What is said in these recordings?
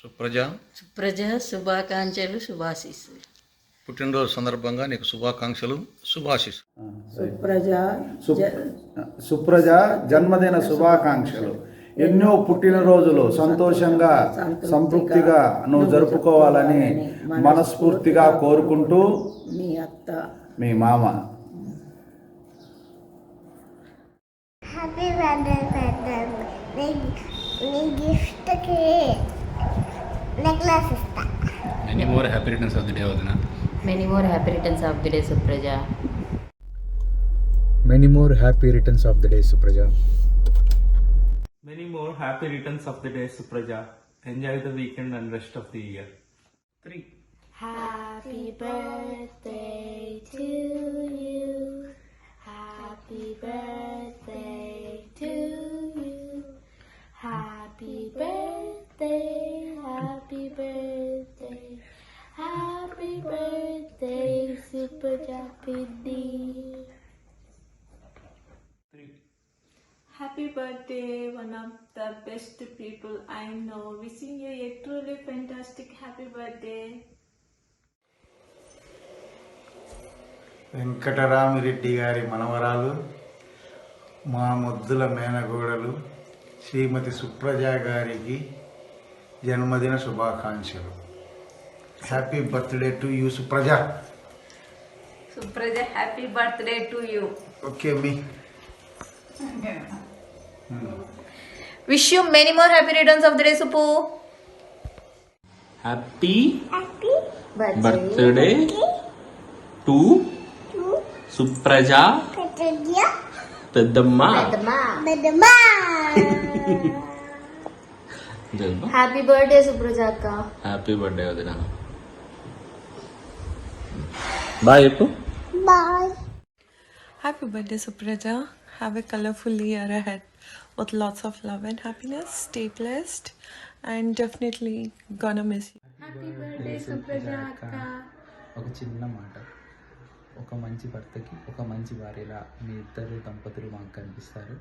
సుప్రజ సుప్రజ శుభాకాంక్షలు శుభాశీస్సులు. పుట్టినరోజు సందర్భంగా నీకు శుభాకాంక్షలు శుభాశీస్సులు. సుప్రజ జన్మదిన శుభాకాంక్షలు. ఎన్నో పుట్టినరోజులు సంతోషంగా సంతృప్తిగా నువ్వు జరుపుకోవాలని మనస్ఫూర్తిగా కోరుకుంటూ మీ అత్త మీ మామ. హ్యాపీ బర్త్డే నీ గిఫ్ట్కి నెక్లెస్ ఇస్తా. Many more happy returns of the day, Vadana. Many more happy returns of the day, Supraja. Many more happy returns of the day, Supraja. Many more happy returns of the day, Supraja. Enjoy the weekend and rest of the year. 3. Happy birthday to you. Happy birthday to you. Happy birthday, happy birthday. Happy birthday, Supraja Piddi. 3. Happy birthday, one of the best people I know. Wishing you a truly fantastic happy birthday. Venkataramireddy గారి మనవరాలు, మా ముద్దుల మేనగోడలు శ్రీమతి సుప్రజ గారికి జన్మదిన శుభాకాంక్షలు. Happy birthday to you Supraja. Supraja, happy birthday to you. Okay me Wish you many more happy returns of the day, Supu. Happy birthday to Supraja Peddamma. Happy birthday, Supraja akka. Happy birthday, Vadana. Bye, Eppu. Bye. Happy birthday, Supraja. Have a colorful year ahead with lots of love and happiness. Stay blessed and definitely gonna miss you. Happy birthday, Supraja akka. ఒక చిన్న మాట, ఒక మంచి భర్తకి ఒక మంచి భార్యలా మీ ఇద్దరు దంపతులు మాకు కనిపిస్తారు.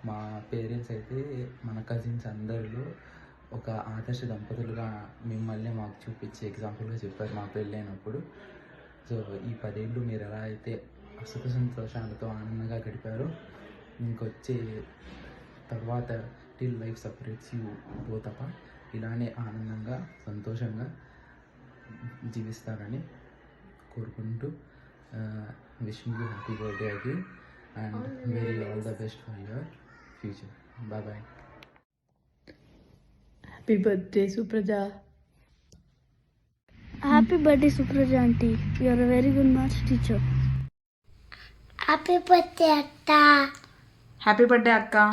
మా పేరెంట్స్ అయితే మన కజిన్స్ అందరిలో ఒక ఆదర్శ దంపతులుగా మిమ్మల్ని మాకు చూపించి ఎగ్జాంపుల్గా చెప్పారు మా పెళ్ళైనప్పుడు. సో ఈ 10 ఏళ్ళు మీరు ఎలా అయితే సుఖ సంతోషాలతో ఆనందంగా గడిపారో, ఇంకొచ్చే తర్వాత till life separates you both apart ఇలానే ఆనందంగా సంతోషంగా జీవిస్తారని కోరుకుంటూ wishing you happy birthday again and very all the best for your future. Bye bye. Happy birthday, Supraja. Happy birthday, Supraja aunty. You are a very good maths teacher. Happy birthday, Atta. Happy birthday, akka.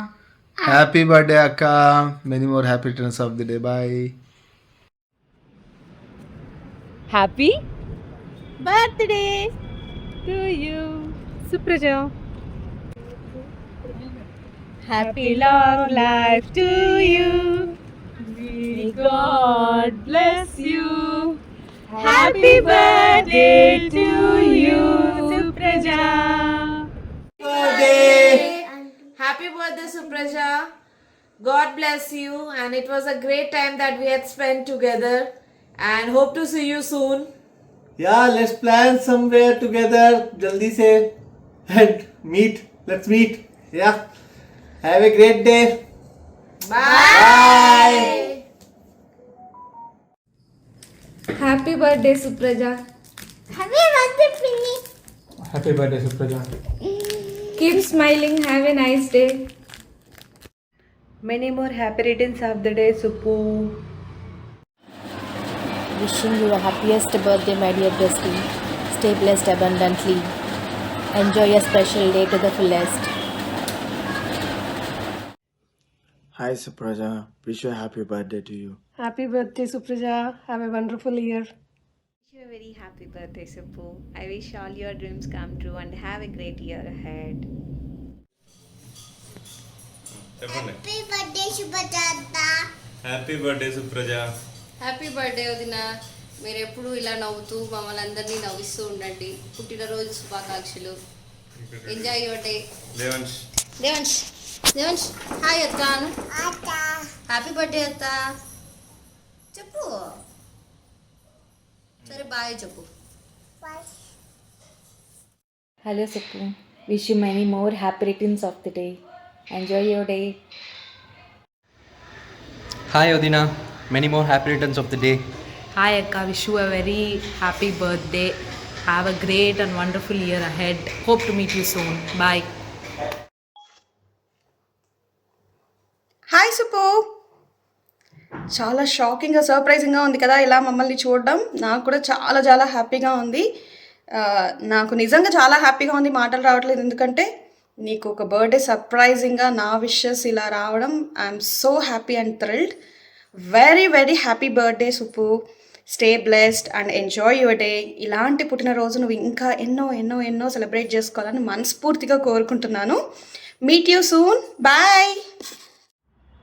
Happy birthday akka. Many more happy returns of the day. Bye. Happy birthday to you, Supraja. Happy long life to you. May God bless you. Happy birthday to you, Supraja. Happy birthday, Supraja. God bless you, and it was a great time that we had spent together, and hope to see you soon. Yeah, let's plan somewhere together. Jaldi se and meet. Let's meet. Yeah. Have a great day. Bye. Happy birthday, Supraja. Happy birthday, Pinny. Happy birthday, Supraja. Keep smiling. Have a nice day. Many more happy returns of the day, Suppu. Wishing you the happiest birthday, my dear bestie. Stay blessed abundantly. Enjoy your special day to the fullest. Hi Supraja. Wish you a happy birthday to you. Happy birthday, Supraja. Have a wonderful year. Wish you a very happy birthday, Suppu. I wish all your dreams come true and have a great year ahead. Happy birthday, Supraja Atta. Happy birthday, Supraja. Happy birthday వదిన. మీరు ఎప్పుడు ఇలా నవ్వుతూ మమ్మల్ని అందరినీ నవ్విస్తూ ఉండండి. పుట్టినరోజు శుభాకాంక్షలు. Enjoy your day. Devansh. Devansh hi atta. Atta. Happy birthday atta. చెప్పు. సరే బాయ్ చెప్పు. Hello Suppu. Wish you many more happy returns of the day. Enjoy your day. Hi Odina, many more happy returns of the day. Hi Akka, wish you a very happy birthday. Have a great and wonderful year ahead. Hope to meet you soon. Bye. Hi Supu. చాలా షాకింగ్గా సర్ప్రైజింగ్గా ఉంది కదా ఇలా మమ్మల్ని చూడడం. నాకు కూడా చాలా చాలా హ్యాపీగా ఉంది. నాకు నిజంగా చాలా హ్యాపీగా ఉంది, మాటలు రావట్లేదు. ఎందుకంటే నీకు ఒక బర్త్డే సర్ప్రైజింగ్గా నా విషెస్ ఇలా రావడం, I'm so happy and thrilled. Very very happy birthday Supu. Stay blessed and enjoy your day. ఇలాంటి పుట్టినరోజు నువ్వు ఇంకా ఎన్నో ఎన్నో ఎన్నో సెలబ్రేట్ చేసుకోవాలని మనస్ఫూర్తిగా కోరుకుంటున్నాను. Meet you soon. Bye.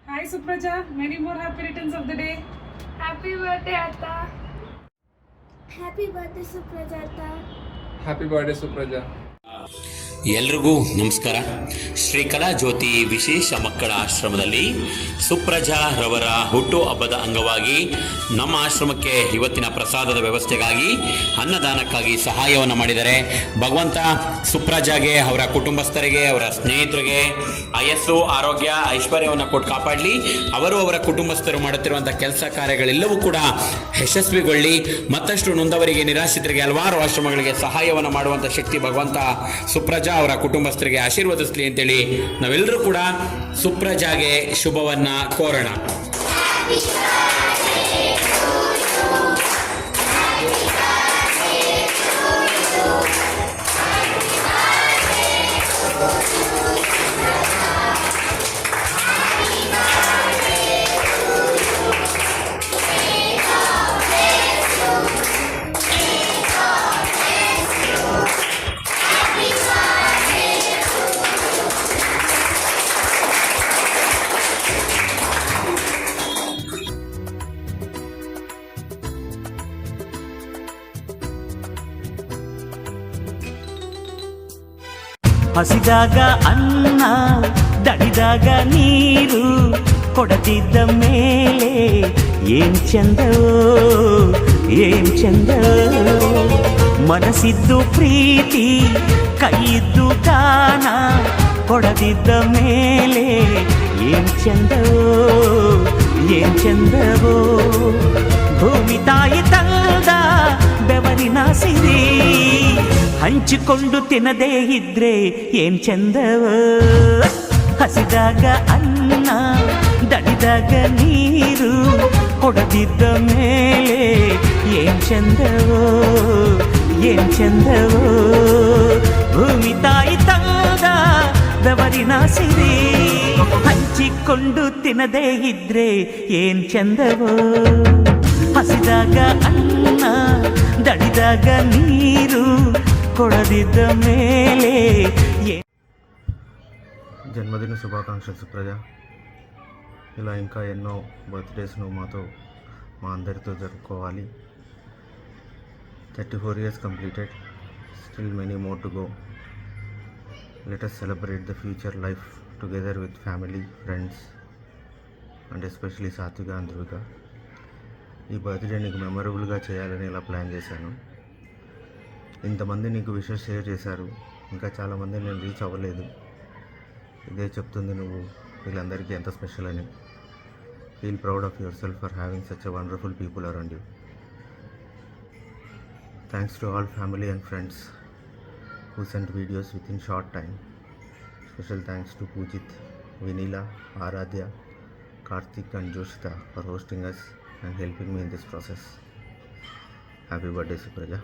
Hi Supraja, many more happy returns of the day. Happy birthday, Atta. Happy birthday, Supraja Atta. Happy birthday, Supraja. ಎಲ್ರಿಗೂ ನಮಸ್ಕಾರ. ಶ್ರೀ ಕಲಾ ಜ್ಯೋತಿ ವಿಶೇಷ ಮಕ್ಕಳ ಆಶ್ರಮದಲ್ಲಿ ಸುಪ್ರಜಾ ರವರ ಹುಟ್ಟು ಹಬ್ಬದ ಅಂಗವಾಗಿ ನಮ್ಮ ಆಶ್ರಮಕ್ಕೆ ಇವತ್ತಿನ ಪ್ರಸಾದದ ವ್ಯವಸ್ಥೆಗಾಗಿ ಅನ್ನದಾನಕ್ಕಾಗಿ ಸಹಾಯವನ್ನು ಮಾಡಿದ್ದಾರೆ. ಭಗವಂತ ಸುಪ್ರಜಾಗೆ, ಅವರ ಕುಟುಂಬಸ್ಥರಿಗೆ, ಅವರ ಸ್ನೇಹಿತರಿಗೆ ಆಯಸ್ಸು, ಆರೋಗ್ಯ, ಐಶ್ವರ್ಯವನ್ನು ಕೊಟ್ಟು ಕಾಪಾಡಲಿ. ಅವರು ಅವರ ಕುಟುಂಬಸ್ಥರು ಮಾಡುತ್ತಿರುವಂಥ ಕೆಲಸ ಕಾರ್ಯಗಳೆಲ್ಲವೂ ಕೂಡ ಯಶಸ್ವಿಗೊಳ್ಳಿ. ಮತ್ತಷ್ಟು ನೊಂದವರಿಗೆ, ನಿರಾಶ್ರಿತರಿಗೆ, ಹಲವಾರು ಆಶ್ರಮಗಳಿಗೆ ಸಹಾಯವನ್ನು ಮಾಡುವಂಥ ಶಕ್ತಿ ಭಗವಂತ ಸುಪ್ರಜಾ ಅವರ ಕುಟುಂಬಸ್ಥರಿಗೆ ಆಶೀರ್ವದಿಸಲಿ ಅಂತೇಳಿ ನಾವೆಲ್ಲರೂ ಕೂಡ ಸುಪ್ರಜಾಗೆ ಶುಭವನ್ನ ಕೋರೋಣ. ಹಸಿದಾಗ ಅನ್ನ, ದಣಿದಾಗ ನೀರು ಕೊಡದಿದ್ದ ಮೇಲೆ ಏನ್ ಚಂದವೋ ಏನ್ ಚಂದವೋ. ಮನಸ್ಸಿದ್ದು ಪ್ರೀತಿ, ಕೈಯಿದ್ದು ದಾನ ಕೊಡದಿದ್ದ ಮೇಲೆ ಏನ್ ಚಂದವೋ ಏನ್ ಚಂದವೋ. ಭೂಮಿ ತಾಯಿ ತಂದ ಬೆವರಿನ ಸಿರಿ ಹಂಚಿಕೊಂಡು ತಿನ್ನದೇ ಇದ್ರೆ ಏನ್ ಚಂದವ. ಹಸಿದಾಗ ಅನ್ನ, ದಣಿದಾಗ ನೀರು ಕೊಡದಿದ್ದ ಮೇಲೆ ಏನ್ ಚಂದವೋ ಏನ್ ಚಂದವೋ. ಭೂಮಿ ತಾಯಿ ತಂದ ಬೆವರಿನ ಸಿರಿ ಹಂಚಿಕೊಂಡು ತಿನ್ನದೇ ಇದ್ರೆ ಏನ್ ಚಂದವೋ. ಹಸಿದಾಗ ಅನ್ನ, ದಣಿದಾಗ ನೀರು ಕೊಡದಿದ್ದ ಮೇಲೆ. జన్మదిన శుభాకాంక్షలు సుప్రజ. ఇలా ఇంకా ఎన్నో బర్త్డేస్ నువ్వు మా అందరితో జరుపుకోవాలి. 34 years completed, still many more to go. Let us celebrate the future life together with family, friends and especially Satvika and Dhruvika. ఈ బర్త్డే నీకు మెమరబుల్గా చేయాలని ఇలా ప్లాన్ చేశాను. ఇంతమంది నీకు విషెస్ షేర్ చేశారు, ఇంకా చాలామంది నేను రీచ్ అవ్వలేదు. ఇదే చెప్తుంది నువ్వు వీళ్ళందరికీ ఎంత స్పెషల్ అని. Feel proud of your self for having such a wonderful people around you. Thanks to all family and friends who sent videos within short time. Special thanks to Pujit, Vinila, Aradhya, Karthik and Joshita for hosting us and helping me in this process. Happy birthday Supraja.